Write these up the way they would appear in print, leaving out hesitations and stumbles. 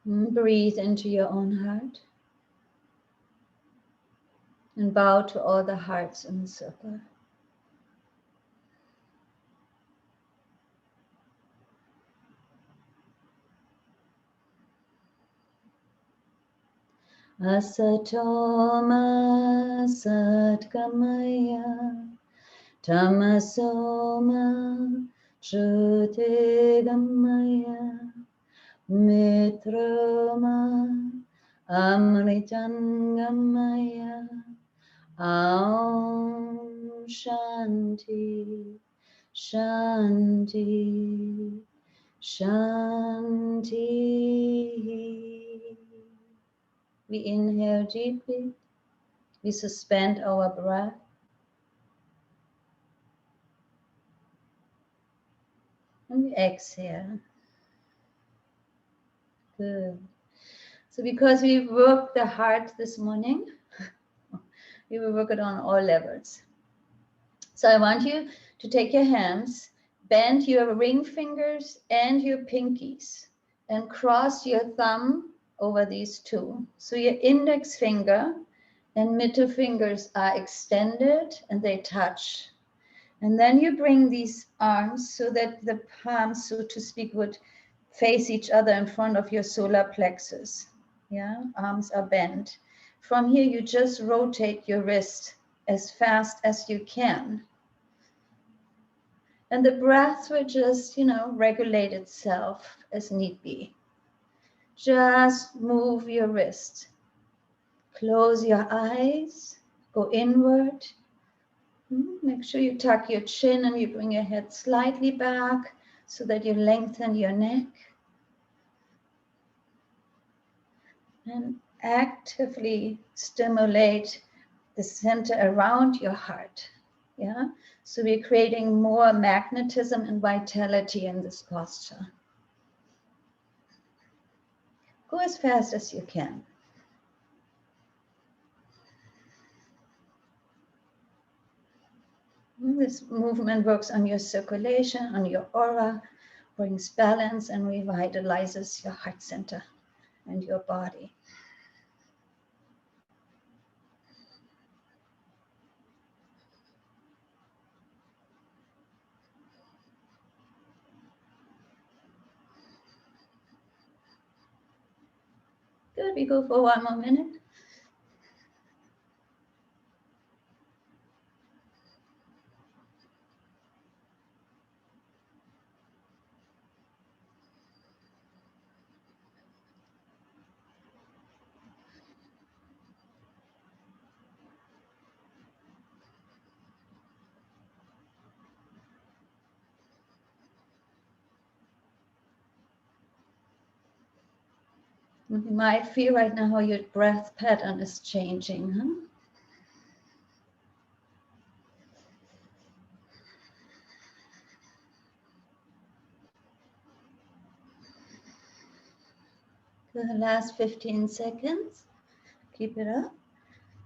Breathe into your own heart and bow to all the hearts in the circle. Asatoma Satgamaya Tamasoma Jyotirgamaya Mitroma Amritangamaya Aum Shanti Shanti Shanti. We inhale deeply, we suspend our breath, and we exhale. Good. So because we worked the heart this morning, we will work it on all levels. So I want you to take your hands, bend your ring fingers and your pinkies, and cross your thumb over these two. So your index finger and middle fingers are extended and they touch. And then you bring these arms so that the palms, so to speak, would face each other in front of your solar plexus. Yeah, arms are bent. From here, you just rotate your wrist as fast as you can. And the breath will just, regulate itself as need be. Just move your wrist. Close your eyes, go inward. Make sure you tuck your chin and you bring your head slightly back so that you lengthen your neck. And actively stimulate the center around your heart. Yeah, so we're creating more magnetism and vitality in this posture. Go as fast as you can. This movement works on your circulation, on your aura, brings balance and revitalizes your heart center and your body. Good, we go for one more minute. You might feel right now how your breath pattern is changing. For the last 15 seconds, keep it up,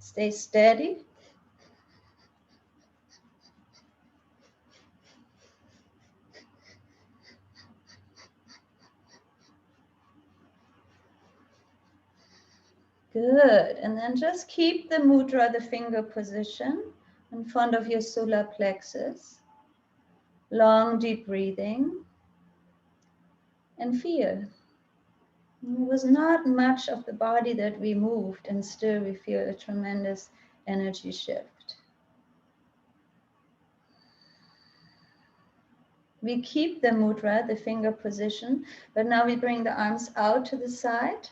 stay steady. Good, and then just keep the mudra, the finger position in front of your solar plexus. Long, deep breathing and feel. There was not much of the body that we moved and still we feel a tremendous energy shift. We keep the mudra, the finger position, but now we bring the arms out to the side.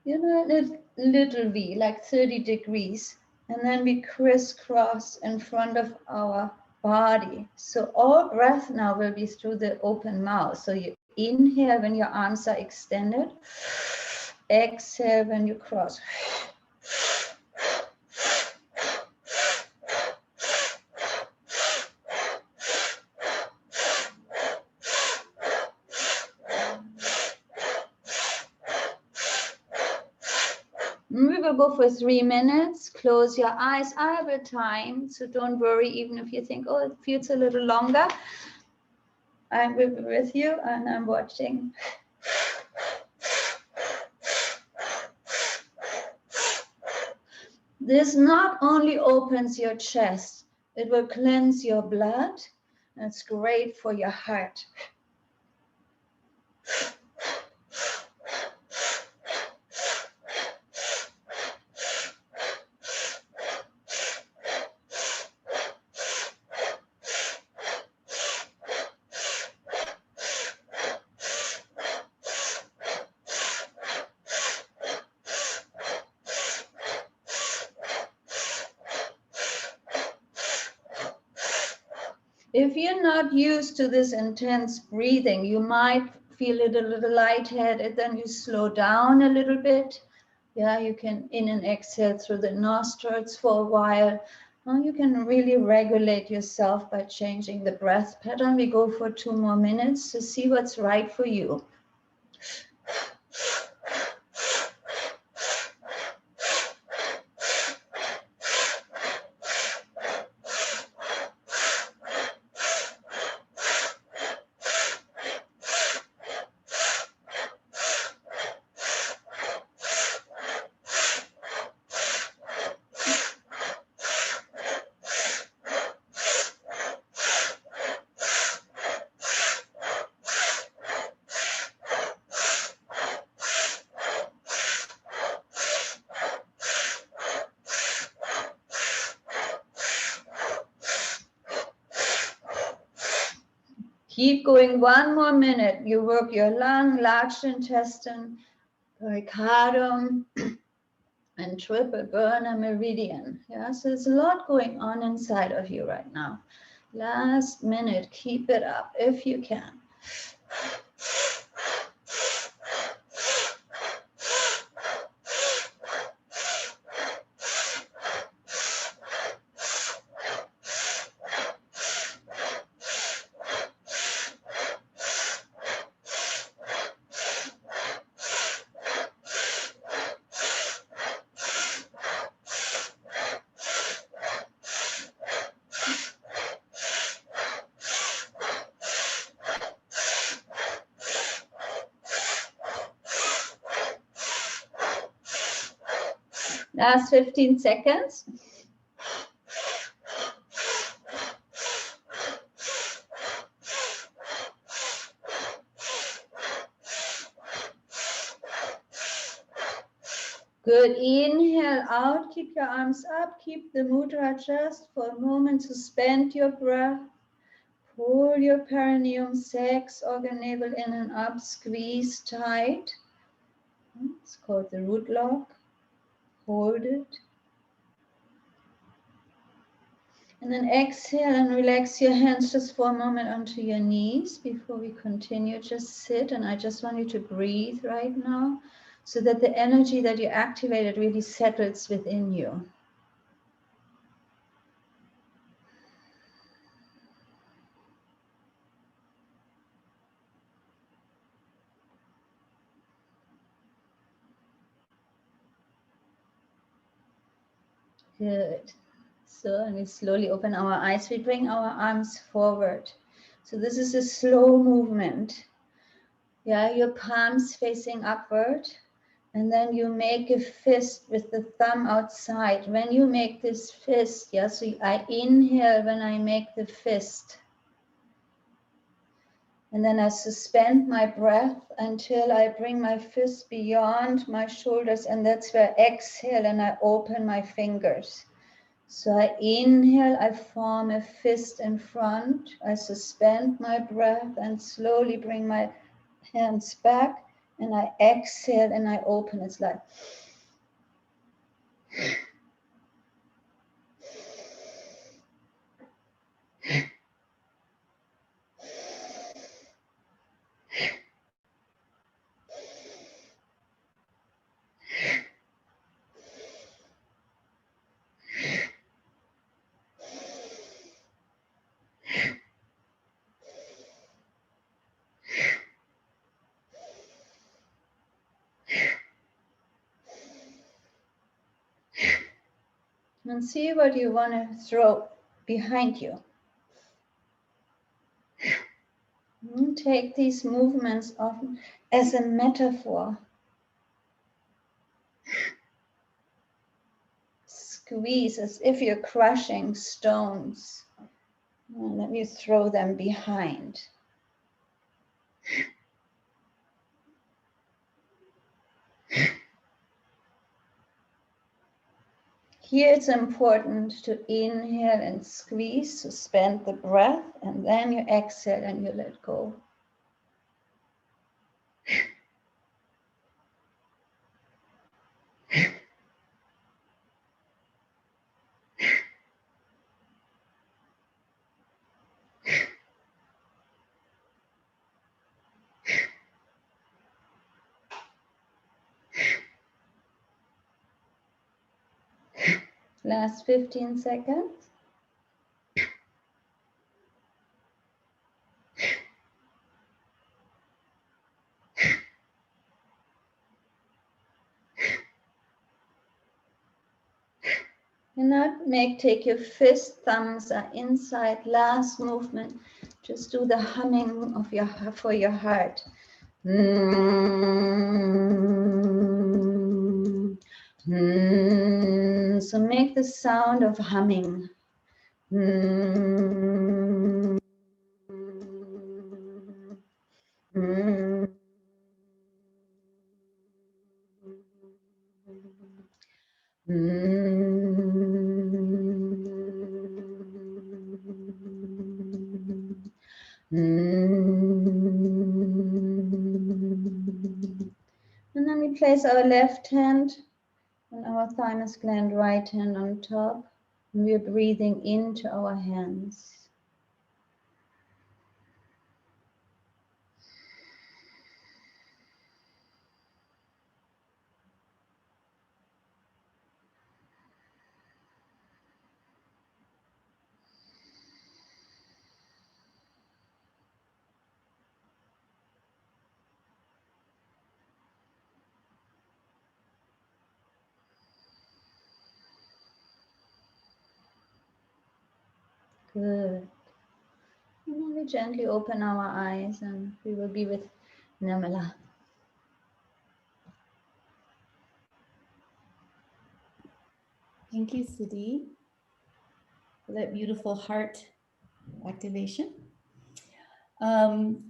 Little V, like 30 degrees. And then we crisscross in front of our body. So all breath now will be through the open mouth. So you inhale when your arms are extended. Exhale when you cross. We will go for 3 minutes. Close your eyes. I have a time, so don't worry, even if you think, oh, it feels a little longer. I will be with you and I'm watching. This not only opens your chest, it will cleanse your blood. And it's great for your heart. If you're not used to this intense breathing, you might feel it a little lightheaded, then you slow down a little bit. Yeah, you can in and exhale through the nostrils for a while. Or you can really regulate yourself by changing the breath pattern. We go for 2 more minutes to see what's right for you. Keep going 1 more minute. You work your lung, large intestine, pericardium, and triple burner meridian. Yeah, so there's a lot going on inside of you right now. Last minute, keep it up if you can. Last 15 seconds. Good, inhale out, keep your arms up, keep the mudra just for a moment, suspend your breath, pull your perineum, sex organ navel in and up, squeeze tight. It's called the root lock, hold it. And then exhale and relax your hands just for a moment onto your knees before we continue. Just sit, and I just want you to breathe right now so that the energy that you activated really settles within you. Good. So, and we slowly open our eyes. We bring our arms forward. So this is a slow movement. Yeah, your palms facing upward. And then you make a fist with the thumb outside. When you make this fist, yeah, so I inhale when I make the fist. And then I suspend my breath until I bring my fist beyond my shoulders. And that's where I exhale and I open my fingers. So I inhale, I form a fist in front. I suspend my breath and slowly bring my hands back. And I exhale and I open. It's like... And see what you want to throw behind you. Take these movements often as a metaphor. squeeze as if you're crushing stones. And then you throw them behind. Here it's important to inhale and squeeze, suspend the breath, and then you exhale and you let go. Last 15 seconds. And now take your fist, thumbs are inside. Last movement. Just do the humming of for your heart. So make the sound of humming. And then we place our left hand on our thymus gland, right hand on top. And we are breathing into our hands. Good. And then we gently open our eyes and we will be with Nirmala. Thank you, Siddhi, for that beautiful heart activation.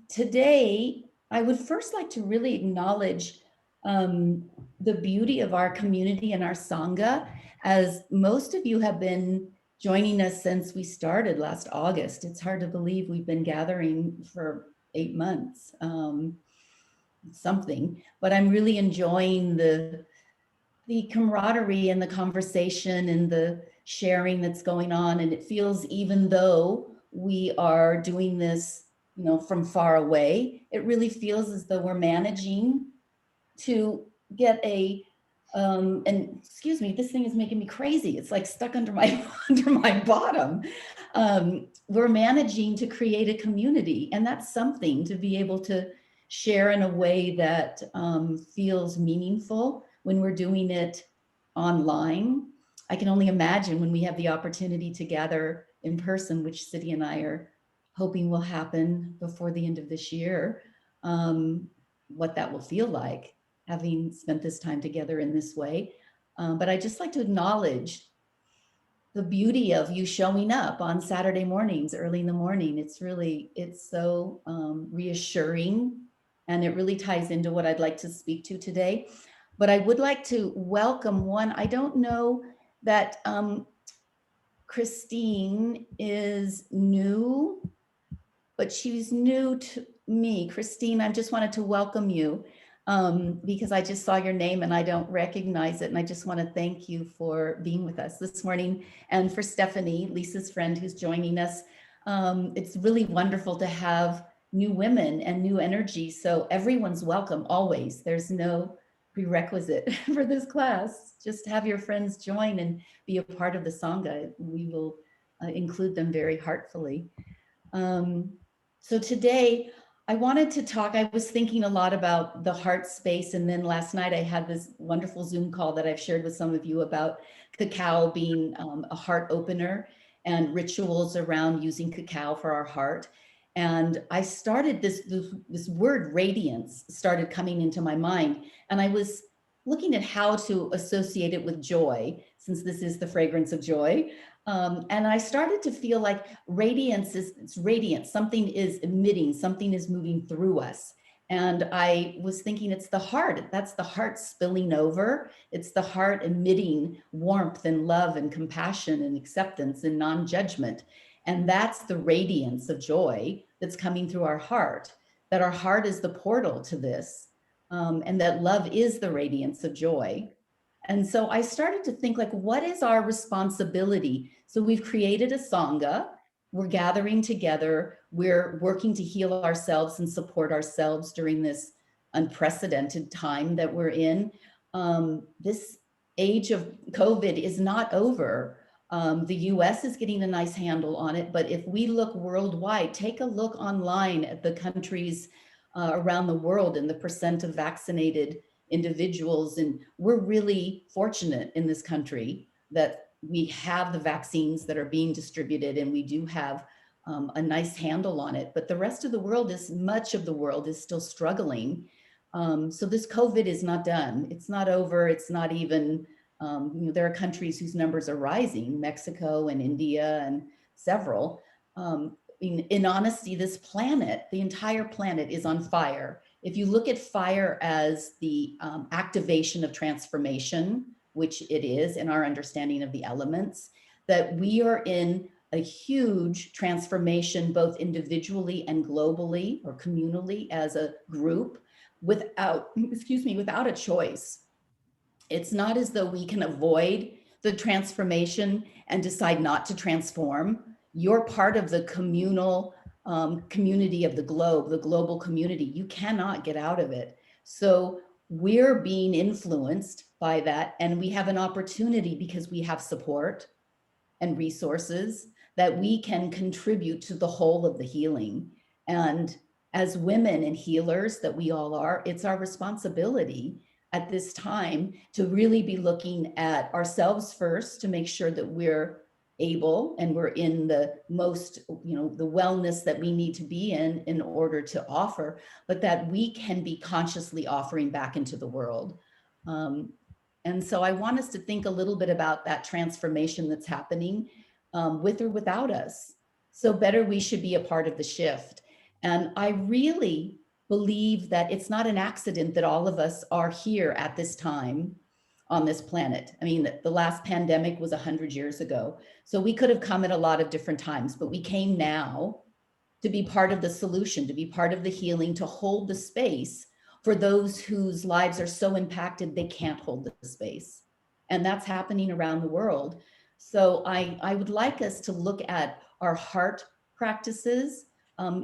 Today, I would first like to really acknowledge the beauty of our community and our Sangha, as most of you have been joining us since we started last August. It's hard to believe we've been gathering for 8 months, something, but I'm really enjoying the camaraderie and the conversation and the sharing that's going on. And it feels, even though we are doing this, from far away, it really feels as though we're managing to get and excuse me, this thing is making me crazy. It's like stuck under my under my bottom. We're managing to create a community, and that's something to be able to share in a way that feels meaningful when we're doing it online. I can only imagine when we have the opportunity to gather in person, which Siddhi and I are hoping will happen before the end of this year, what that will feel like, having spent this time together in this way. But I just like to acknowledge the beauty of you showing up on Saturday mornings, early in the morning. It's so reassuring, and it really ties into what I'd like to speak to today. But I would like to welcome one. I don't know that Christine is new, but she's new to me. Christine, I just wanted to welcome you because I just saw your name and I don't recognize it. And I just want to thank you for being with us this morning. And for Stephanie, Lisa's friend, who's joining us. It's really wonderful to have new women and new energy. So everyone's welcome always. There's no prerequisite for this class. Just have your friends join and be a part of the Sangha. We will include them very heartfully. So today I wanted to talk, I was thinking a lot about the heart space. And then last night I had this wonderful Zoom call that I've shared with some of you about cacao being a heart opener and rituals around using cacao for our heart. And I started this word radiance started coming into my mind. And I was looking at how to associate it with joy, since this is the fragrance of joy. And I started to feel like radiance is, it's radiant. Something is emitting, something is moving through us. And I was thinking it's the heart. That's the heart spilling over. It's the heart emitting warmth and love and compassion and acceptance and non-judgment. And that's the radiance of joy that's coming through our heart, that our heart is the portal to this, and that love is the radiance of joy. And so I started to think, like, what is our responsibility? So we've created a Sangha. We're gathering together. We're working to heal ourselves and support ourselves during this unprecedented time that we're in. This age of COVID is not over. The US is getting a nice handle on it, but if we look worldwide, take a look online at the countries around the world and the percent of vaccinated individuals. And we're really fortunate in this country that we have the vaccines that are being distributed, and we do have a nice handle on it. But the rest of the world is, much of the world is still struggling. So this COVID is not done. It's not over. It's not even, there are countries whose numbers are rising, Mexico and India and several. In honesty, this planet, the entire planet is on fire. If you look at fire as the activation of transformation, which it is in our understanding of the elements, that we are in a huge transformation, both individually and globally or communally as a group, without, without a choice. It's not as though we can avoid the transformation and decide not to transform. You're part of the communal community of the global community. You cannot get out of it. So we're being influenced by that, and we have an opportunity, because we have support and resources, that we can contribute to the whole of the healing. And as women and healers that we all are, it's our responsibility at this time to really be looking at ourselves first, to make sure that we're able and we're in the most, the wellness that we need to be in order to offer, but that we can be consciously offering back into the world. And so I want us to think a little bit about that transformation that's happening with or without us. So better we should be a part of the shift. And I really believe that it's not an accident that all of us are here at this time on this planet. I mean, the last pandemic was 100 years ago. So we could have come at a lot of different times, but we came now to be part of the solution, to be part of the healing, to hold the space for those whose lives are so impacted they can't hold the space. And that's happening around the world. So I would like us to look at our heart practices,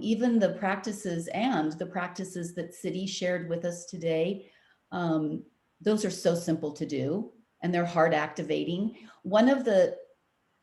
even the practices that City shared with us today. Those are so simple to do, and they're heart activating. One of the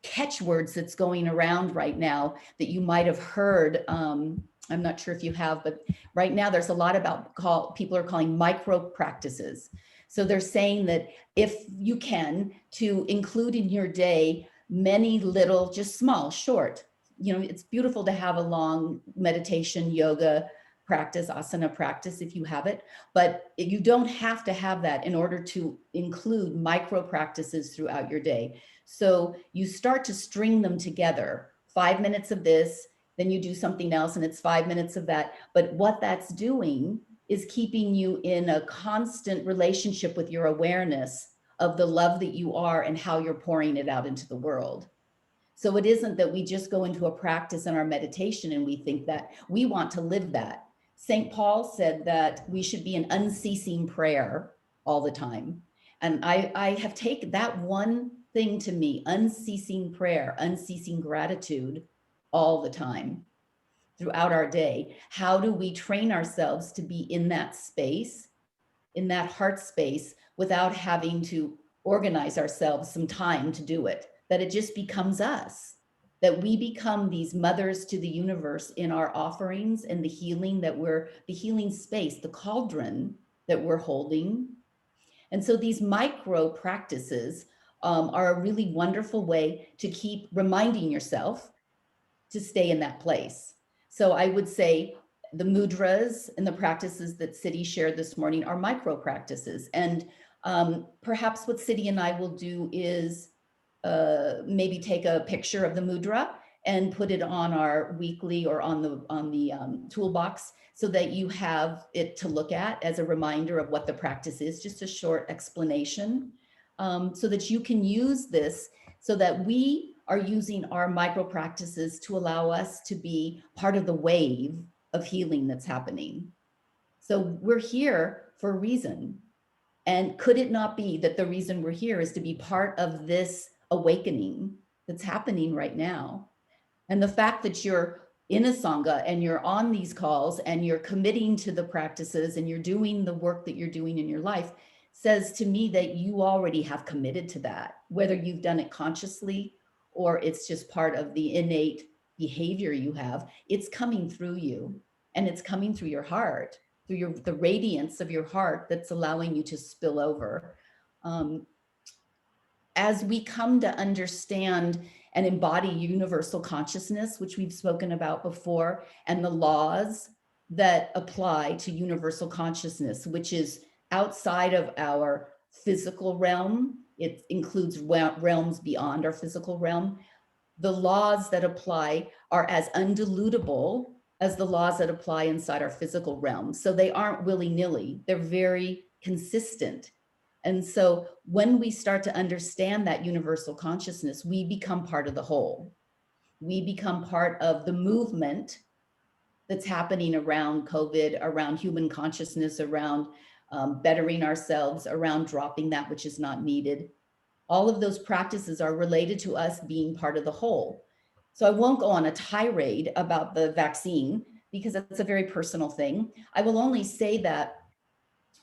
catchwords that's going around right now that you might have heard, I'm not sure if you have, but right now there's a lot about people are calling micro practices. So they're saying that if you can, to include in your day many little, just small, short, it's beautiful to have a long meditation, yoga practice, asana practice if you have it, but you don't have to have that in order to include micro practices throughout your day. So you start to string them together, 5 minutes of this, then you do something else and it's 5 minutes of that. But what that's doing is keeping you in a constant relationship with your awareness of the love that you are and how you're pouring it out into the world. So it isn't that we just go into a practice in our meditation and we think that we want to live that. St. Paul said that we should be an unceasing prayer all the time. And I have taken that one thing to me, unceasing prayer, unceasing gratitude all the time throughout our day. How do we train ourselves to be in that space, in that heart space, without having to organize ourselves some time to do it? That it just becomes us, that we become these mothers to the universe in our offerings and the healing the healing space, the cauldron that we're holding. And so these micro practices are a really wonderful way to keep reminding yourself to stay in that place. So I would say the mudras and the practices that City shared this morning are micro practices. And Perhaps what City and I will do is maybe take a picture of the mudra and put it on our weekly or on the toolbox so that you have it to look at as a reminder of what the practice is, just a short explanation, so that you can use this, so that we are using our micro practices to allow us to be part of the wave of healing that's happening. So we're here for a reason. And could it not be that the reason we're here is to be part of this awakening that's happening right now? And the fact that you're in a Sangha and you're on these calls and you're committing to the practices and you're doing the work that you're doing in your life says to me that you already have committed to that, whether you've done it consciously or it's just part of the innate behavior you have. It's coming through you, and it's coming through your heart, through the radiance of your heart that's allowing you to spill over. Um, as we come to understand and embody universal consciousness, which we've spoken about before, and the laws that apply to universal consciousness, which is outside of our physical realm. It includes realms beyond our physical realm. The laws that apply are as undilutable as the laws that apply inside our physical realm. So they aren't willy-nilly, they're very consistent. And so when we start to understand that universal consciousness, we become part of the whole. We become part of the movement that's happening around COVID, around human consciousness, around bettering ourselves, around dropping that which is not needed. All of those practices are related to us being part of the whole. So I won't go on a tirade about the vaccine because it's a very personal thing. I will only say that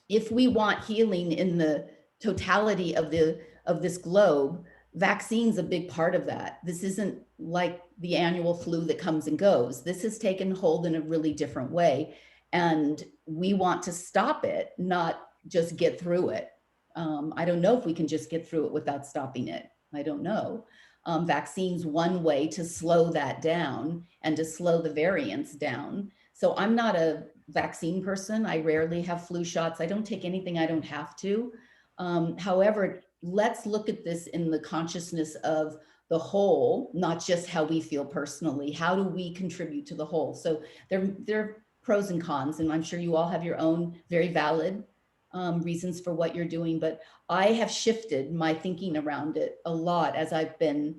if we want healing in the totality of this globe, vaccine's a big part of that. This isn't like the annual flu that comes and goes. This has taken hold in a really different way. And we want to stop it, not just get through it. I don't know if we can just get through it without stopping it. I don't know. Vaccine's one way to slow that down and to slow the variants down. So I'm not a vaccine person. I rarely have flu shots. I don't take anything I don't have to. However, let's look at this in the consciousness of the whole, not just how we feel personally. How do we contribute to the whole? So there are pros and cons, and I'm sure you all have your own very valid reasons for what you're doing, but I have shifted my thinking around it a lot as I've been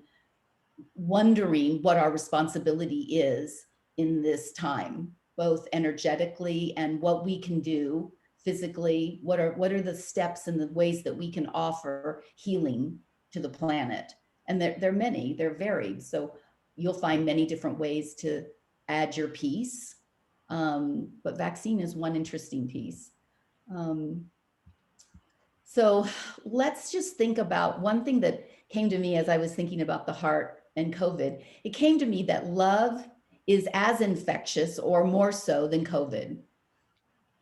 wondering what our responsibility is in this time, both energetically and what we can do physically. What are the steps and the ways that we can offer healing to the planet? And there are many, they're varied. So you'll find many different ways to add your piece. But vaccine is one interesting piece. So let's just think about one thing that came to me as I was thinking about the heart and COVID. It came to me that love is as infectious or more so than COVID.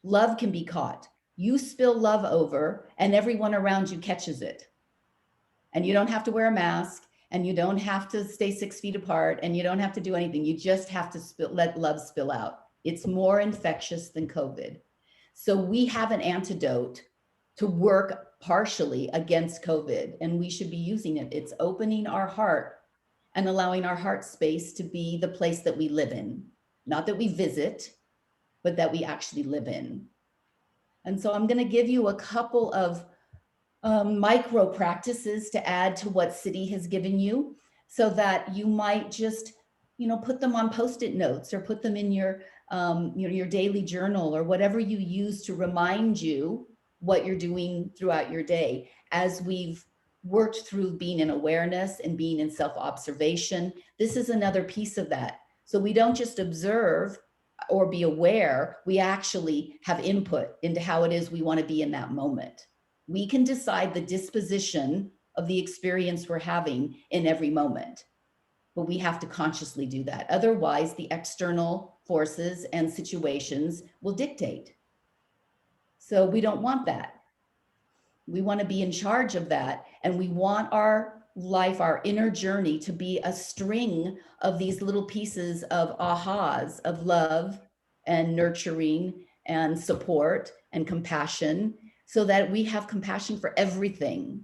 Love can be caught. You spill love over and everyone around you catches it. And you don't have to wear a mask, and you don't have to stay 6 feet apart, and you don't have to do anything. You just have to let love spill out. It's more infectious than COVID. So we have an antidote to work partially against COVID, and we should be using it. It's opening our heart and allowing our heart space to be the place that we live in. Not that we visit, but that we actually live in. And so I'm going to give you a couple of micro practices to add to what City has given you, so that you might just, put them on Post-it notes or put them in your, your daily journal or whatever you use to remind you what you're doing throughout your day. As we've worked through being in awareness and being in self-observation, this is another piece of that. So we don't just observe or be aware, we actually have input into how it is we want to be in that moment. We can decide the disposition of the experience we're having in every moment, but we have to consciously do that. Otherwise, the external forces and situations will dictate. So we don't want that. We want to be in charge of that. And we want our life, our inner journey, to be a string of these little pieces of ahas of love and nurturing and support and compassion. so that we have compassion for everything.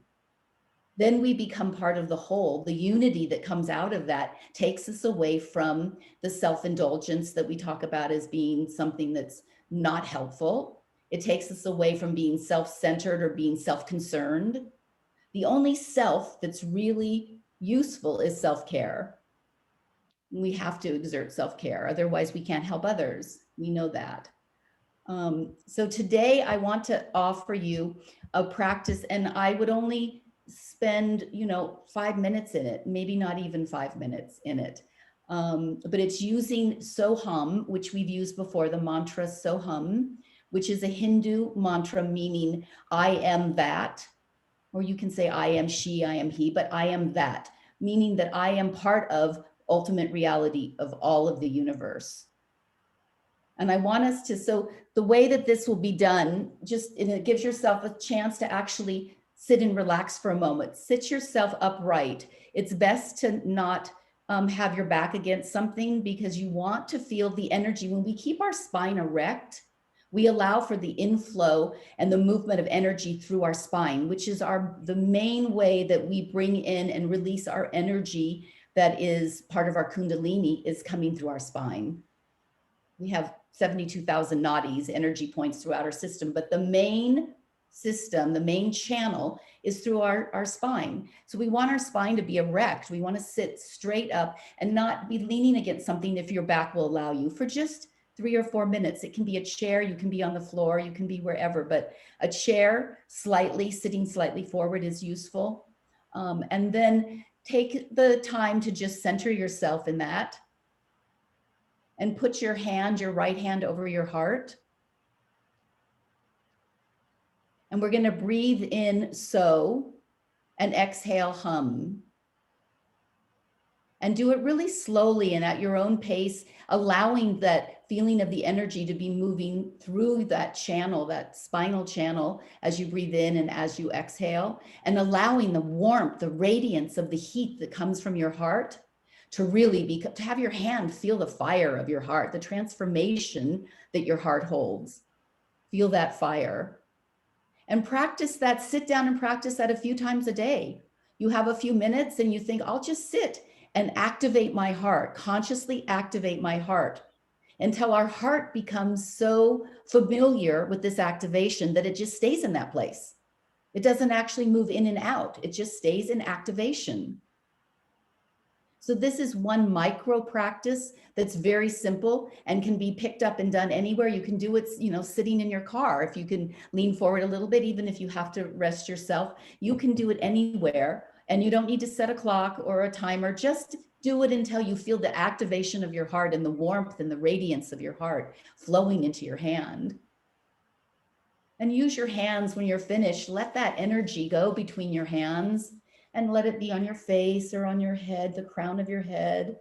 Then we become part of the whole. The unity that comes out of that takes us away from the self-indulgence that we talk about as being something that's not helpful. It takes us away from being self-centered or being self-concerned. The only self that's really useful is self-care. We have to exert self-care, otherwise we can't help others. We know that. So today I want to offer you a practice, and I would only spend, 5 minutes in it, maybe not even 5 minutes in it. But it's using Soham, which we've used before, the mantra Soham, which is a Hindu mantra meaning I am that, or you can say I am she, I am he, but I am that, meaning that I am part of ultimate reality of all of the universe. And I want us to, so the way that this will be done, and it gives yourself a chance to actually sit and relax for a moment. Sit yourself upright. It's best to not have your back against something, because you want to feel the energy. When we keep our spine erect, we allow for the inflow and the movement of energy through our spine, which is the main way that we bring in and release our energy that is part of our Kundalini, is coming through our spine. We have 72,000 nadis, energy points throughout our system, but the main system, the main channel is through our spine. So we want our spine to be erect. We want to sit straight up and not be leaning against something if your back will allow you, for just 3 or 4 minutes. It can be a chair, you can be on the floor, you can be wherever, but a chair sitting slightly forward is useful. And then take the time to just center yourself in that. And put your right hand over your heart. And we're going to breathe in so, and exhale hum. And do it really slowly and at your own pace, allowing that feeling of the energy to be moving through that channel, that spinal channel, as you breathe in and as you exhale, and allowing the warmth, the radiance of the heat that comes from your heart to really to have your hand feel the fire of your heart, the transformation that your heart holds. Feel that fire. And practice that, sit down and practice that a few times a day. You have a few minutes and you think, I'll just sit and activate my heart, consciously activate my heart, until our heart becomes so familiar with this activation that it just stays in that place. It doesn't actually move in and out. It just stays in activation. So this is one micro practice that's very simple and can be picked up and done anywhere. You can do it, sitting in your car. If you can lean forward a little bit, even if you have to rest yourself, you can do it anywhere. And you don't need to set a clock or a timer. Just do it until you feel the activation of your heart and the warmth and the radiance of your heart flowing into your hand. And use your hands when you're finished. Let that energy go between your hands. And let it be on your face or on your head, the crown of your head,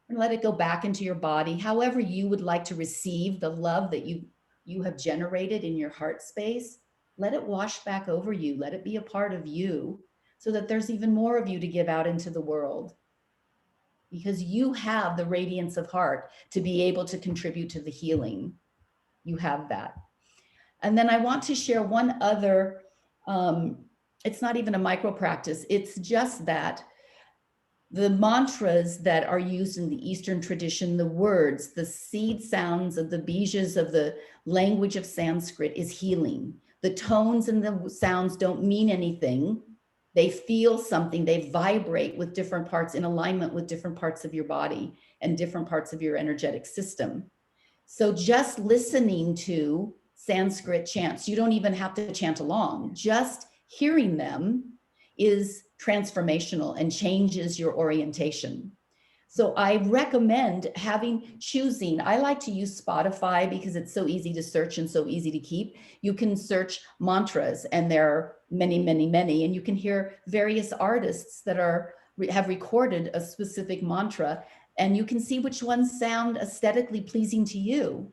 and let it go back into your body. However you would like to receive the love that you have generated in your heart space, let it wash back over you. Let it be a part of you, so that there's even more of you to give out into the world. Because you have the radiance of heart to be able to contribute to the healing. You have that. And then I want to share one other, it's not even a micro practice. It's just that the mantras that are used in the Eastern tradition, the words, the seed sounds of the bijas of the language of Sanskrit is healing. The tones and the sounds don't mean anything. They feel something, they vibrate with different parts, in alignment with different parts of your body and different parts of your energetic system. So just listening to Sanskrit chants, you don't even have to chant along, just hearing them is transformational and changes your orientation. So I recommend choosing, I like to use Spotify because it's so easy to search and so easy to keep. You can search mantras, and there are many, many, many, and you can hear various artists that have recorded a specific mantra, and you can see which ones sound aesthetically pleasing to you.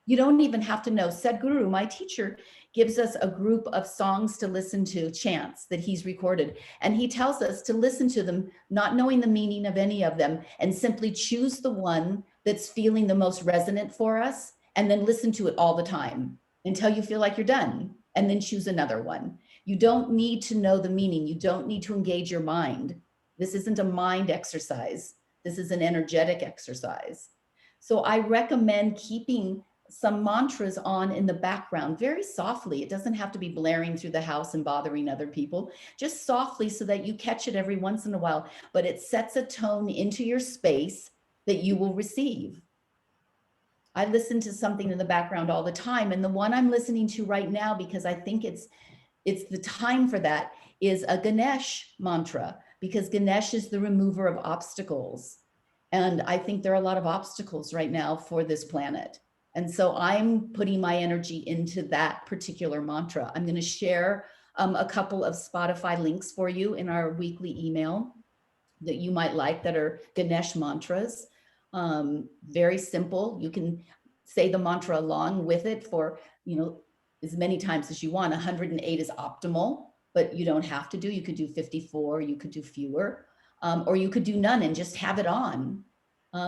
You don't even have to know. Sadhguru, my teacher, gives us a group of songs to listen to, chants that he's recorded. And he tells us to listen to them, not knowing the meaning of any of them, and simply choose the one that's feeling the most resonant for us, and then listen to it all the time until you feel like you're done. and then choose another one. You don't need to know the meaning. You don't need to engage your mind. This isn't a mind exercise. This is an energetic exercise. So I recommend keeping some mantras on in the background very softly. It doesn't have to be blaring through the house and bothering other people, just softly so that you catch it every once in a while, but it sets a tone into your space that you will receive. I listen to something in the background all the time, and the one I'm listening to right now, because I think it's the time for that, is a Ganesh mantra, because Ganesh is the remover of obstacles. And I think there are a lot of obstacles right now for this planet. And so I'm putting my energy into that particular mantra. I'm going to share a couple of Spotify links for you in our weekly email that you might like that are Ganesh mantras. Very simple. You can say the mantra along with it for, as many times as you want. 108 is optimal, but you don't have to do. You could do 54, you could do fewer, or you could do none and just have it on.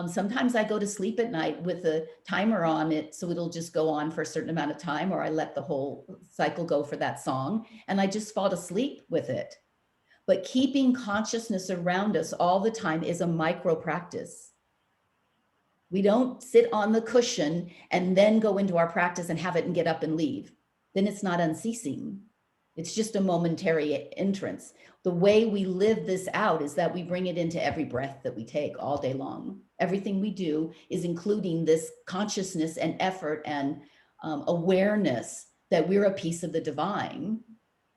Sometimes I go to sleep at night with a timer on it, so it'll just go on for a certain amount of time, or I let the whole cycle go for that song, and I just fall asleep with it. But keeping consciousness around us all the time is a micro practice. We don't sit on the cushion and then go into our practice and have it and get up and leave. Then it's not unceasing. It's just a momentary entrance. The way we live this out is that we bring it into every breath that we take all day long. Everything we do is including this consciousness and effort and awareness that we're a piece of the divine,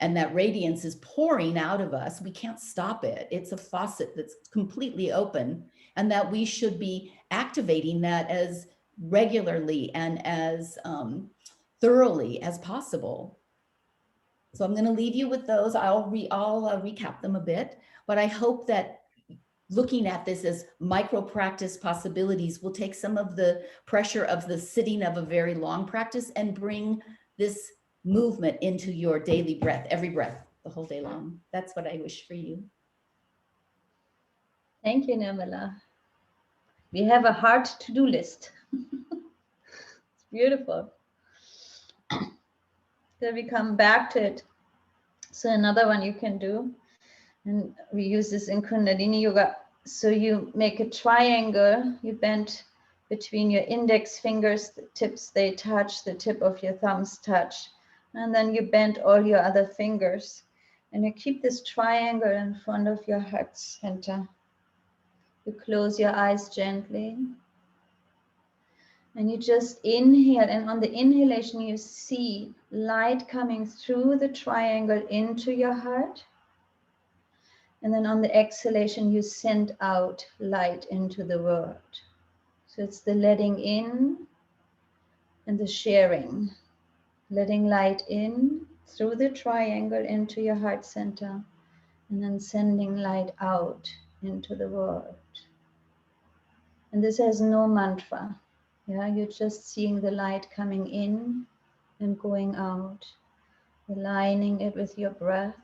and that radiance is pouring out of us. We can't stop it. It's a faucet that's completely open, and that we should be activating that as regularly and as thoroughly as possible. So I'm going to leave you with those. I'll recap them a bit, but I hope that looking at this as micro practice possibilities will take some of the pressure of the sitting of a very long practice and bring this movement into your daily breath, every breath, the whole day long. That's what I wish for you. Thank you, Nirmala. We have a hard to-do list. It's beautiful. So we come back to it. So another one you can do, and we use this in Kundalini Yoga. So you make a triangle, you bend between your index fingers, the tips, they touch, the tip of your thumbs touch, and then you bend all your other fingers, and you keep this triangle in front of your heart center. You close your eyes gently, and you just inhale, and on the inhalation you see light coming through the triangle into your heart. And then on the exhalation, you send out light into the world. So it's the letting in and the sharing. Letting light in through the triangle into your heart center, and then sending light out into the world. And this has no mantra. Yeah, you're just seeing the light coming in and going out, aligning it with your breath.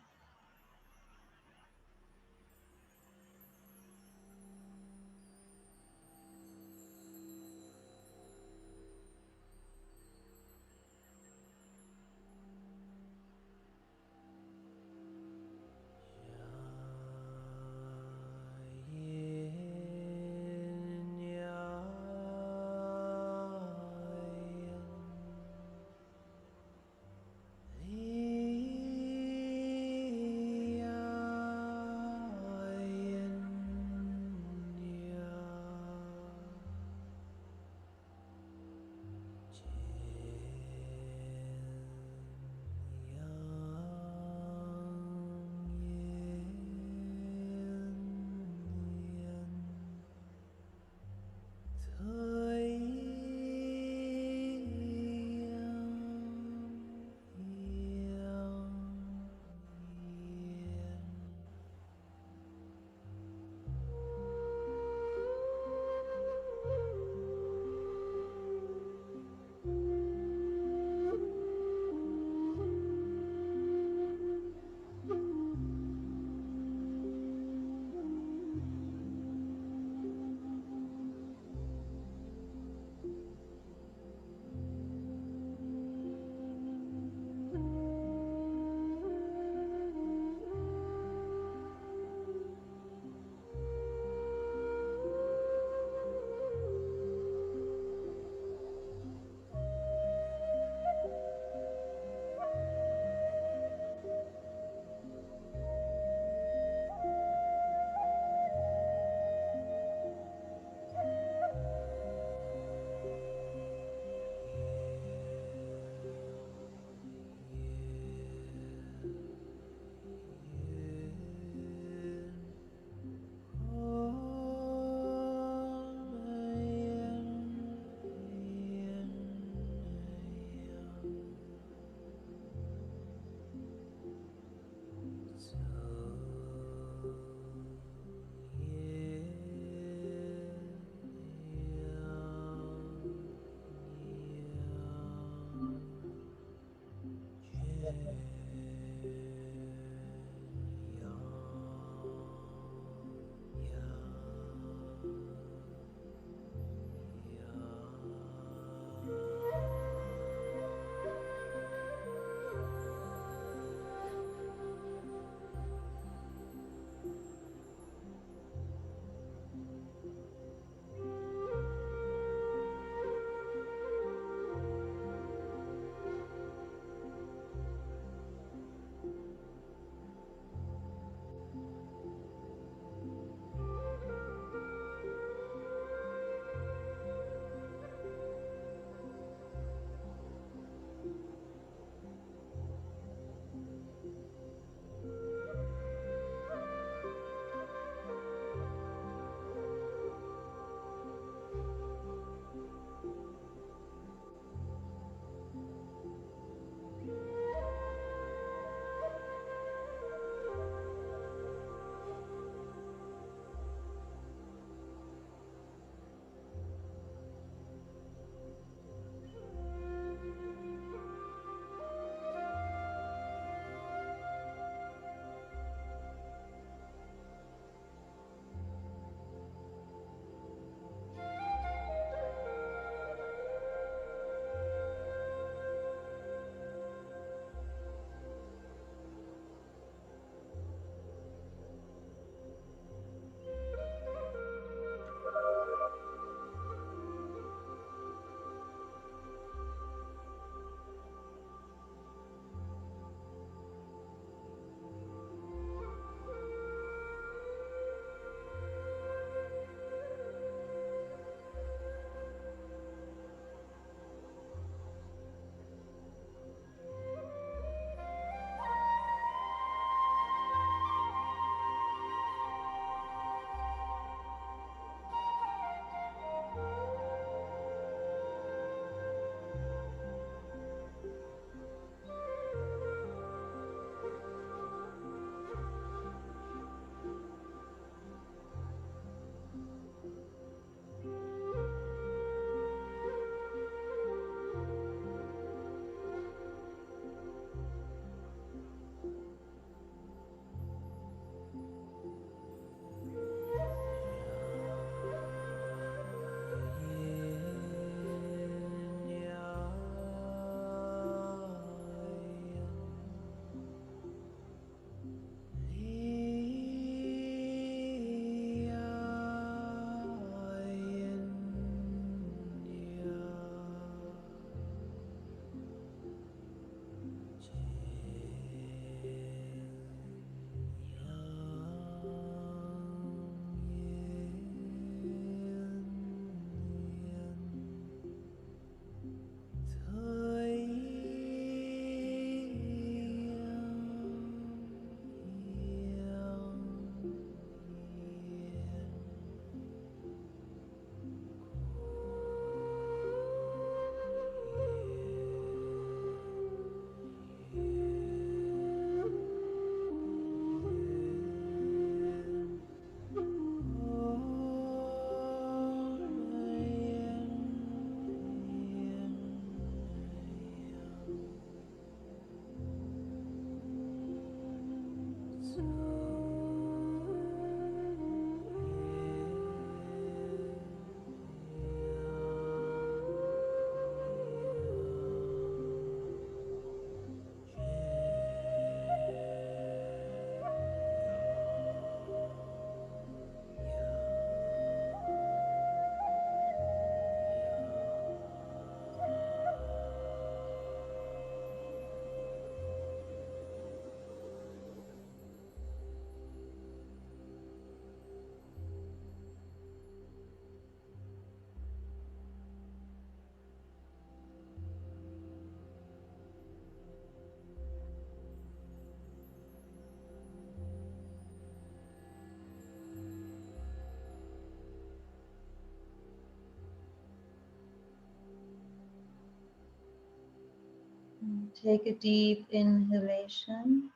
Take a deep inhalation.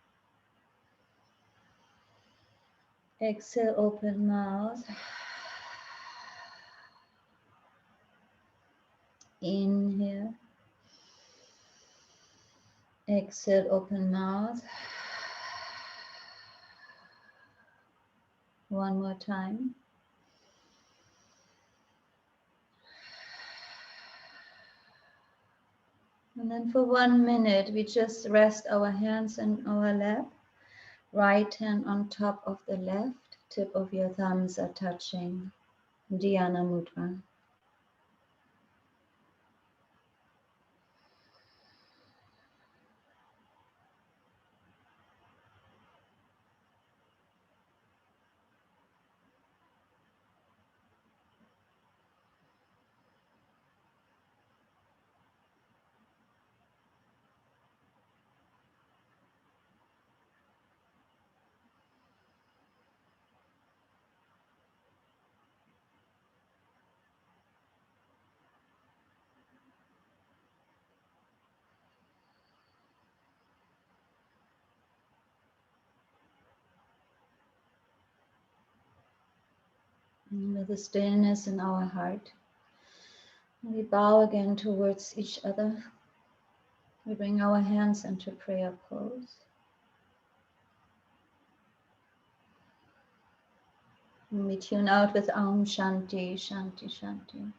Exhale, open mouth. Inhale. Exhale, open mouth. One more time. And then for 1 minute, we just rest our hands in our lap. Right hand on top of the left. Tip of your thumbs are touching. Dhyana Mudra. And with the stillness in our heart, we bow again towards each other. We bring our hands into prayer pose. And we tune out with Om Shanti, Shanti, Shanti.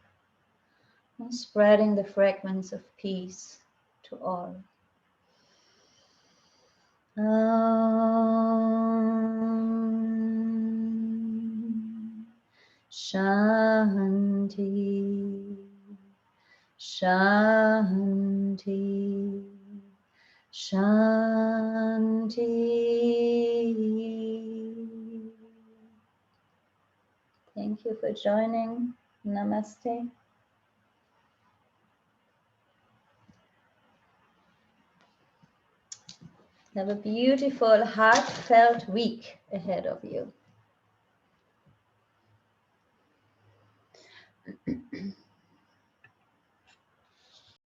And spreading the fragrance of peace to all. Om Shanti, Shanti, Shanti. Thank you for joining. Namaste. Have a beautiful, heartfelt week ahead of you.